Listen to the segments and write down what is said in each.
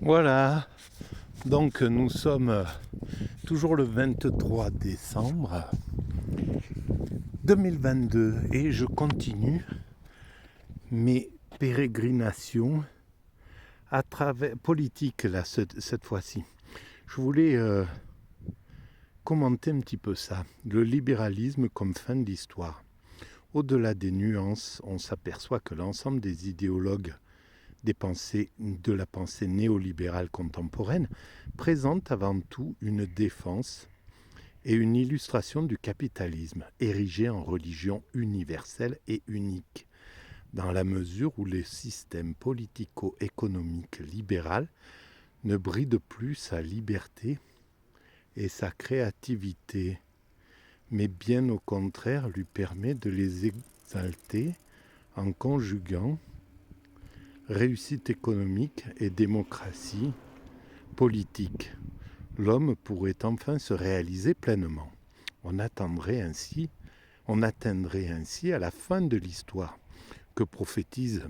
Voilà, donc nous sommes toujours le 23 décembre 2022 et je continue mes pérégrinations à travers politique là cette fois-ci. Je voulais commenter un petit peu ça, le libéralisme comme fin de l'histoire. Au-delà des nuances, on s'aperçoit que l'ensemble des idéologues de la pensée néolibérale contemporaine présente avant tout une défense et une illustration du capitalisme, érigé en religion universelle et unique, dans la mesure où le système politico-économique libéral ne bride plus sa liberté et sa créativité, mais bien au contraire lui permet de les exalter en conjuguant réussite économique et démocratie politique. L'homme pourrait enfin se réaliser pleinement. On atteindrait ainsi à la fin de l'histoire que prophétise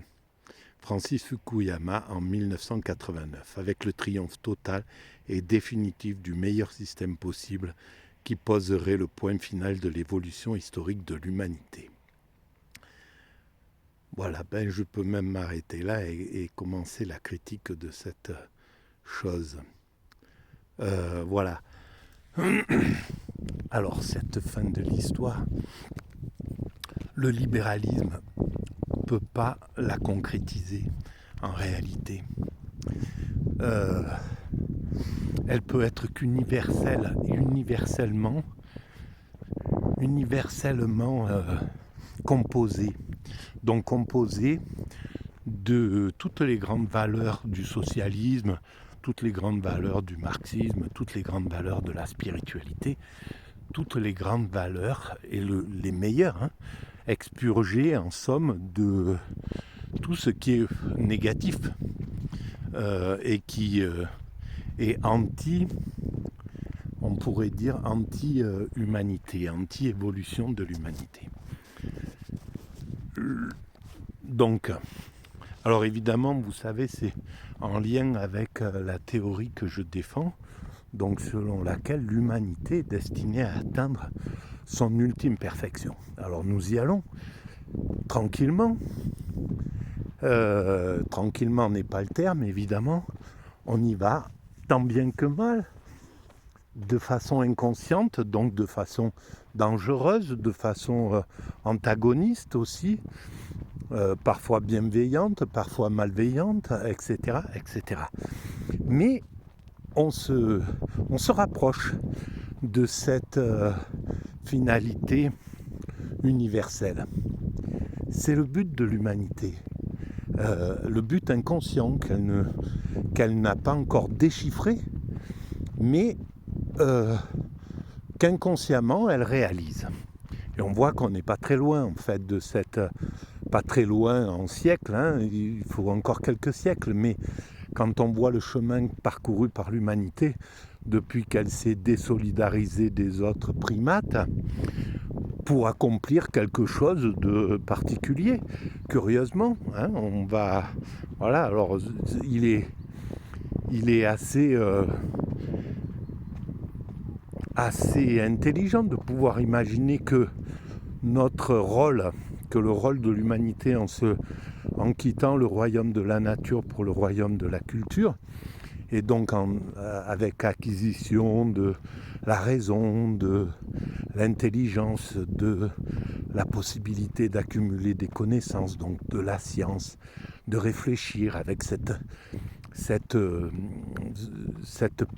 Francis Fukuyama en 1989, avec le triomphe total et définitif du meilleur système possible qui poserait le point final de l'évolution historique de l'humanité. Voilà, je peux même m'arrêter là et commencer la critique de cette chose. Voilà. Alors, cette fin de l'histoire, le libéralisme ne peut pas la concrétiser en réalité. Elle peut être qu'universellement composée. Donc composée de toutes les grandes valeurs du socialisme, toutes les grandes valeurs du marxisme, toutes les grandes valeurs de la spiritualité, toutes les grandes valeurs et les meilleures, expurgées en somme de tout ce qui est négatif et qui est on pourrait dire anti-humanité, anti-évolution de l'humanité. Donc, alors évidemment, vous savez, c'est en lien avec la théorie que je défends, donc selon laquelle l'humanité est destinée à atteindre son ultime perfection. Alors nous y allons, tranquillement. Tranquillement n'est pas le terme, évidemment. On y va tant bien que mal, de façon inconsciente, donc de façon dangereuse, de façon antagoniste aussi, parfois bienveillante, parfois malveillante, etc., etc. Mais on se rapproche de cette finalité universelle. C'est le but de l'humanité, le but inconscient qu'elle n'a pas encore déchiffré, mais qu'inconsciemment elle réalise. Et on voit qu'on n'est pas très loin en fait de cette... Pas très loin en siècles, il faut encore quelques siècles, mais quand on voit le chemin parcouru par l'humanité depuis qu'elle s'est désolidarisée des autres primates pour accomplir quelque chose de particulier, curieusement, on va... Voilà, alors il est assez intelligent de pouvoir imaginer que notre rôle, que le rôle de l'humanité en quittant le royaume de la nature pour le royaume de la culture, et donc avec acquisition de la raison, de l'intelligence, de la possibilité d'accumuler des connaissances, donc de la science, de réfléchir avec cette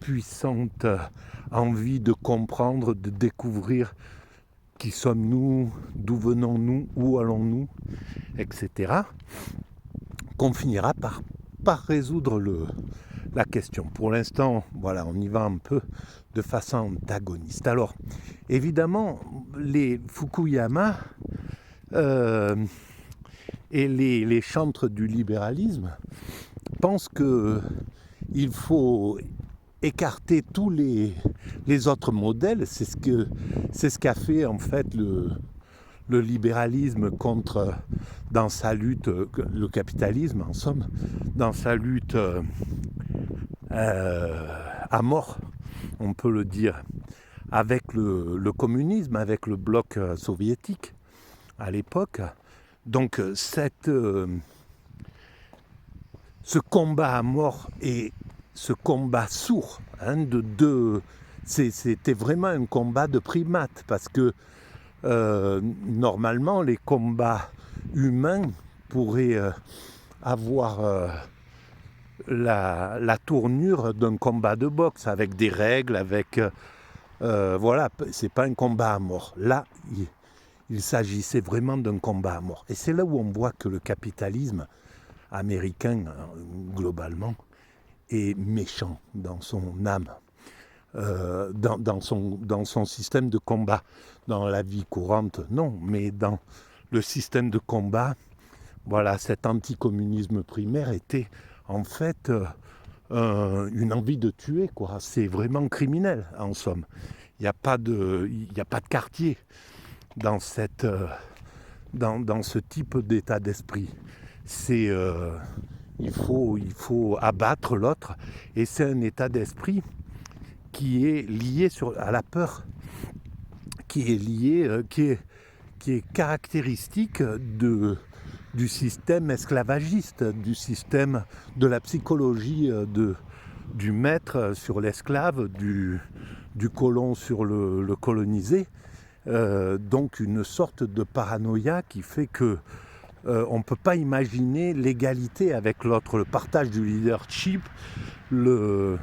puissante envie de comprendre, de découvrir qui sommes-nous, d'où venons-nous, où allons-nous, etc., qu'on finira par résoudre la question. Pour l'instant, voilà, on y va un peu de façon antagoniste. Alors, évidemment, les Fukuyama et les chantres du libéralisme pensent qu'il faut écarter tous les autres modèles. C'est ce qu'a fait en fait le libéralisme dans sa lutte, le capitalisme en somme, dans sa lutte à mort, on peut le dire, avec le communisme, avec le bloc soviétique à l'époque. Donc ce combat à mort et ce combat sourd, c'était vraiment un combat de primates, parce que normalement les combats humains pourraient avoir la tournure d'un combat de boxe, avec des règles, avec voilà, c'est pas un combat à mort. Là, il s'agissait vraiment d'un combat à mort. Et c'est là où on voit que le capitalisme américain, globalement, est méchant dans son âme, dans son système de combat. Dans la vie courante, non, mais dans le système de combat, voilà, cet anticommunisme primaire était en fait une envie de tuer, quoi. C'est vraiment criminel, en somme. Il n'y a pas de quartier dans ce type d'état d'esprit. Il faut abattre l'autre, et c'est un état d'esprit qui est lié à la peur, qui est caractéristique du système esclavagiste, du système de la psychologie du maître sur l'esclave, du colon sur le colonisé. Donc une sorte de paranoïa qui fait que on ne peut pas imaginer l'égalité avec l'autre, le partage du leadership, une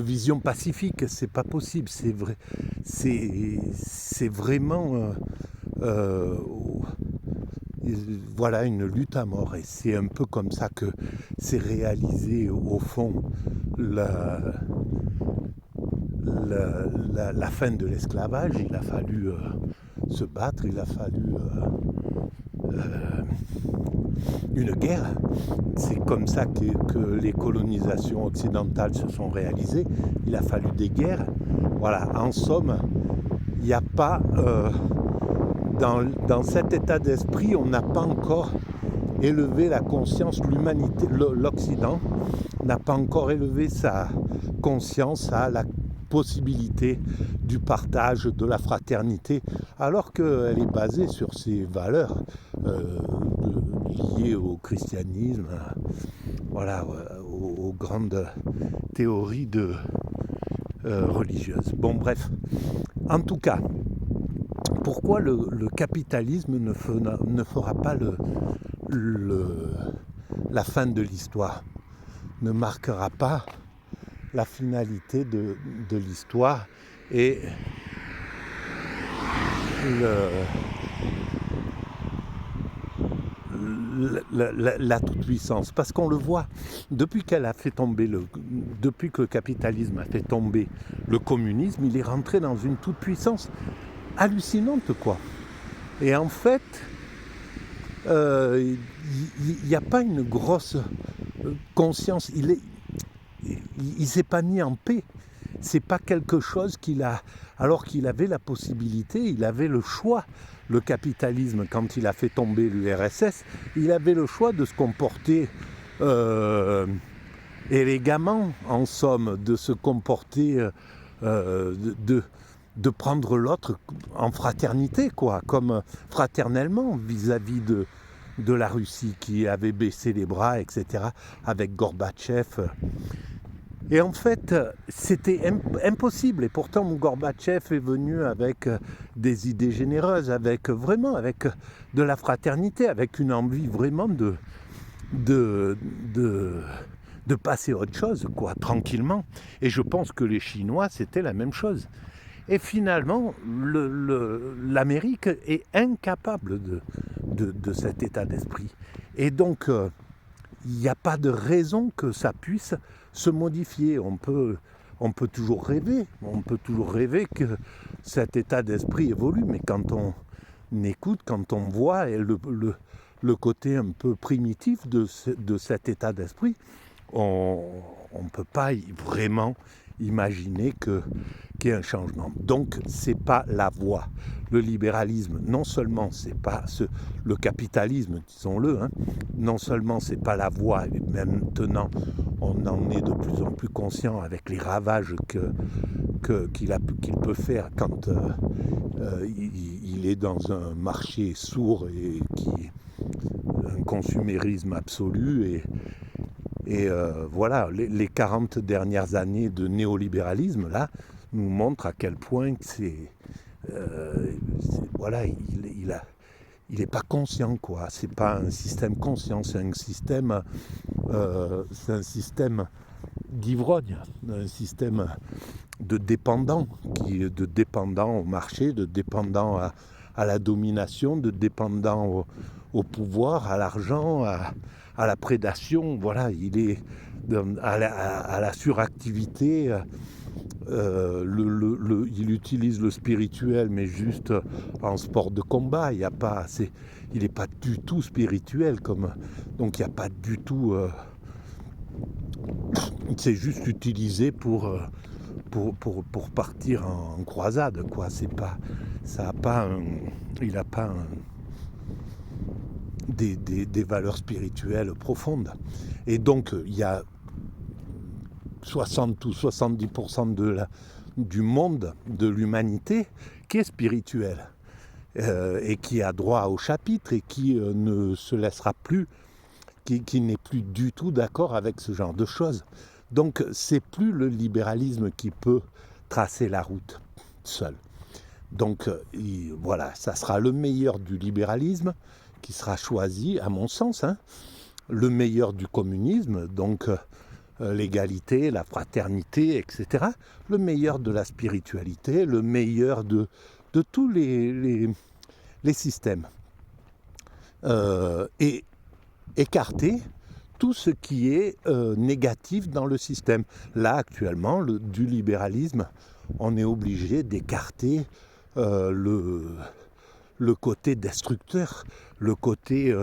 vision pacifique. C'est pas possible, c'est vrai, c'est vraiment voilà, une lutte à mort, et c'est un peu comme ça que c'est réalisé au fond la fin de l'esclavage. Il a fallu se battre, il a fallu une guerre. C'est comme ça que les colonisations occidentales se sont réalisées. Il a fallu des guerres. Voilà, en somme, il n'y a pas... dans cet état d'esprit, on n'a pas encore élevé la conscience, l'humanité, l'Occident n'a pas encore élevé sa conscience à la possibilité du partage, de la fraternité, alors qu'elle est basée sur ces valeurs liées au christianisme, voilà, aux grandes théories religieuses. Bon, bref, en tout cas, pourquoi le capitalisme ne fera pas la fin de l'histoire, ne marquera pas la finalité de l'histoire et la toute-puissance. Parce qu'on le voit, depuis que le capitalisme a fait tomber le communisme, il est rentré dans une toute-puissance hallucinante, quoi. Et en fait, il n'y a pas une grosse conscience. Il s'est pas mis en paix. C'est pas quelque chose qu'il a... Alors qu'il avait la possibilité, il avait le choix. Le capitalisme, quand il a fait tomber l'URSS, il avait le choix de se comporter élégamment, en somme, de se comporter... de prendre l'autre en fraternité, quoi, comme fraternellement vis-à-vis de la Russie qui avait baissé les bras, etc., avec Gorbatchev. Et en fait, c'était impossible. Et pourtant, Gorbatchev est venu avec des idées généreuses, avec de la fraternité, avec une envie vraiment de passer à autre chose, quoi, tranquillement. Et je pense que les Chinois, c'était la même chose. Et finalement, l'Amérique est incapable de cet état d'esprit. Et donc, il n'y a pas de raison que ça puisse se modifier. On peut toujours rêver, que cet état d'esprit évolue, mais quand on écoute, quand on voit le côté un peu primitif de cet état d'esprit, on ne peut pas vraiment imaginer qu'il y ait un changement. Donc, c'est pas la voie. Le libéralisme, non seulement c'est pas le capitalisme, disons-le, hein, non seulement c'est pas la voie, et maintenant on en est de plus en plus conscient avec les ravages qu'il peut faire quand il est dans un marché sourd et un consumérisme absolu et voilà, les 40 dernières années de néolibéralisme là nous montrent à quel point voilà, il n'est pas conscient, quoi. C'est pas un système conscient, c'est un système d'ivrogne, un système de dépendant au marché, de dépendant à la domination, de dépendant au pouvoir, à l'argent, à la prédation. Voilà, il est à la suractivité. Il utilise le spirituel, mais juste en sport de combat. Il n'est pas du tout spirituel, donc il n'y a pas du tout. C'est juste utilisé pour partir en croisade, quoi. C'est pas, ça a pas, il n'a pas des valeurs spirituelles profondes. Et donc il y a 60 ou 70% du monde, de l'humanité, qui est spirituel et qui a droit au chapitre et qui ne se laissera plus, qui n'est plus du tout d'accord avec ce genre de choses. Donc c'est plus le libéralisme qui peut tracer la route seul. Donc voilà, ça sera le meilleur du libéralisme qui sera choisi, à mon sens, hein, le meilleur du communisme, donc l'égalité, la fraternité, etc. Le meilleur de la spiritualité, le meilleur de tous les systèmes. Et écarter tout ce qui est négatif dans le système. Là, actuellement, du libéralisme, on est obligé d'écarter le côté destructeur, le côté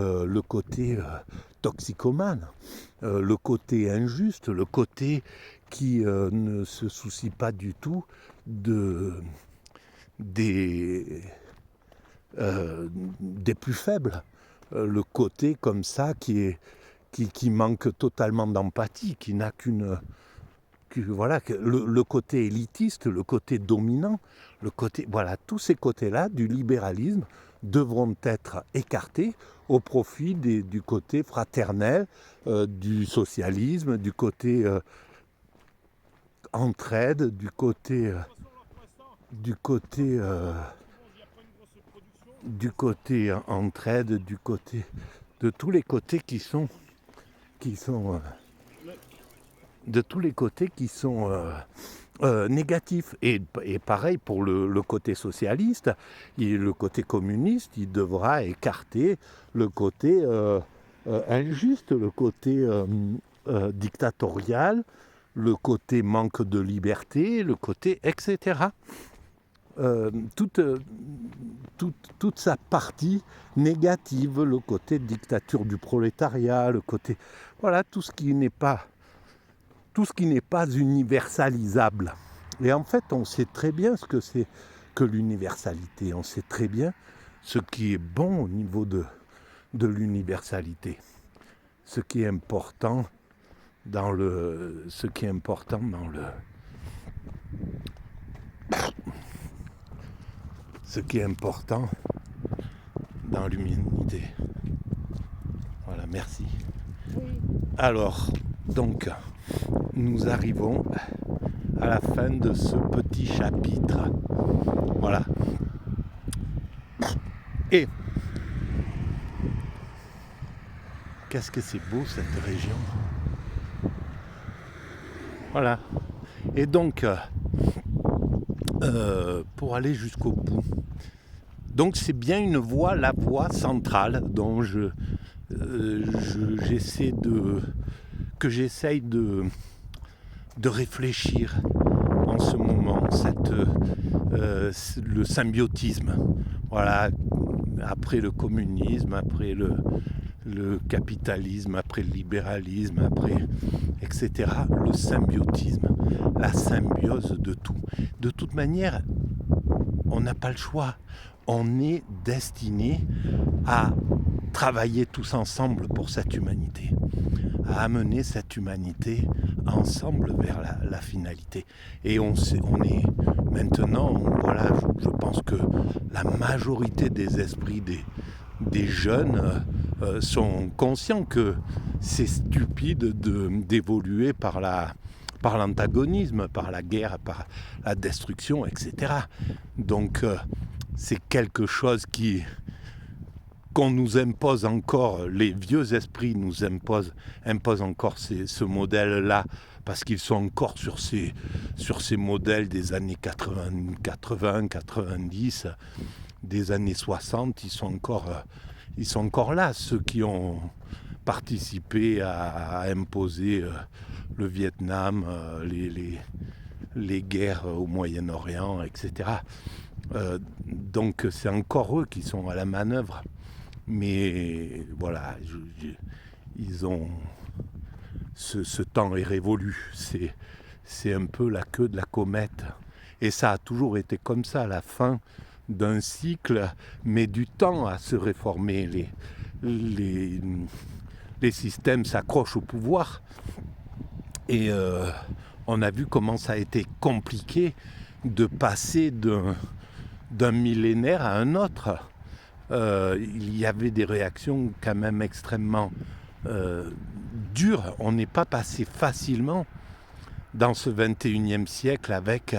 toxicomane, le côté injuste, le côté qui ne se soucie pas du tout des plus faibles, le côté comme ça qui manque totalement d'empathie, qui n'a voilà, le côté élitiste, le côté dominant, voilà, tous ces côtés-là du libéralisme devront être écartés au profit du côté fraternel, du socialisme, du côté entraide, du côté entraide, de tous les côtés qui sont négatifs. Et pareil pour le côté socialiste, le côté communiste, il devra écarter le côté injuste, le côté dictatorial, le côté manque de liberté, le côté etc. Toute sa partie négative, le côté dictature du prolétariat, le côté voilà, tout ce qui n'est pas universalisable. Et en fait, on sait très bien ce que c'est que l'universalité. On sait très bien ce qui est bon au niveau de l'universalité. Ce qui est important dans l'humanité. Voilà, merci. Alors, donc, nous arrivons à la fin de ce petit chapitre. Voilà. Et qu'est-ce que c'est beau cette région. Voilà. Et donc, pour aller jusqu'au bout. Donc c'est bien une voie, la voie centrale dont j'essaie de réfléchir en ce moment, le symbiotisme. Voilà, après le communisme, après le capitalisme, après le libéralisme, après, etc. Le symbiotisme, la symbiose de tout. De toute manière, on n'a pas le choix. On est destiné à travailler tous ensemble pour cette humanité, à amener cette humanité ensemble vers la finalité. Et on est maintenant, voilà, je pense que la majorité des esprits des jeunes sont conscients que c'est stupide d'évoluer par l'antagonisme, par la guerre, par la destruction, etc. Donc c'est quelque chose qu'on nous impose encore, les vieux esprits nous imposent encore ce modèle-là, parce qu'ils sont encore sur ces modèles des années 80, 90, des années 60, ils sont encore là, ceux qui ont participé à imposer le Vietnam, les guerres au Moyen-Orient, etc. Donc c'est encore eux qui sont à la manœuvre. Mais voilà, ils ont ce temps est révolu. C'est un peu la queue de la comète. Et ça a toujours été comme ça, la fin d'un cycle, mais du temps à se réformer. Les systèmes s'accrochent au pouvoir. Et on a vu comment ça a été compliqué de passer d'un millénaire à un autre. Il y avait des réactions quand même extrêmement dures. On n'est pas passé facilement dans ce 21e siècle avec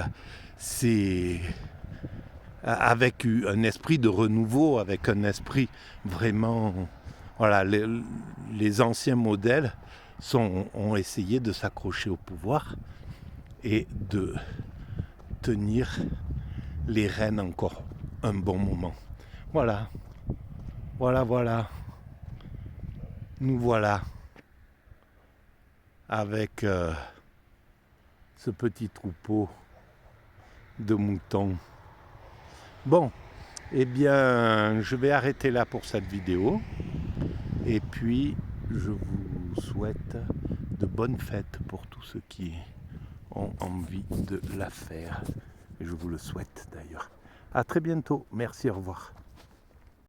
un esprit de renouveau, avec un esprit vraiment... Voilà, les anciens modèles ont essayé de s'accrocher au pouvoir et de tenir les rênes encore un bon moment. Voilà. Nous voilà avec ce petit troupeau de moutons. Bon, eh bien, je vais arrêter là pour cette vidéo. Et puis, je vous souhaite de bonnes fêtes pour tous ceux qui ont envie de la faire. Et je vous le souhaite d'ailleurs. À très bientôt. Merci, au revoir.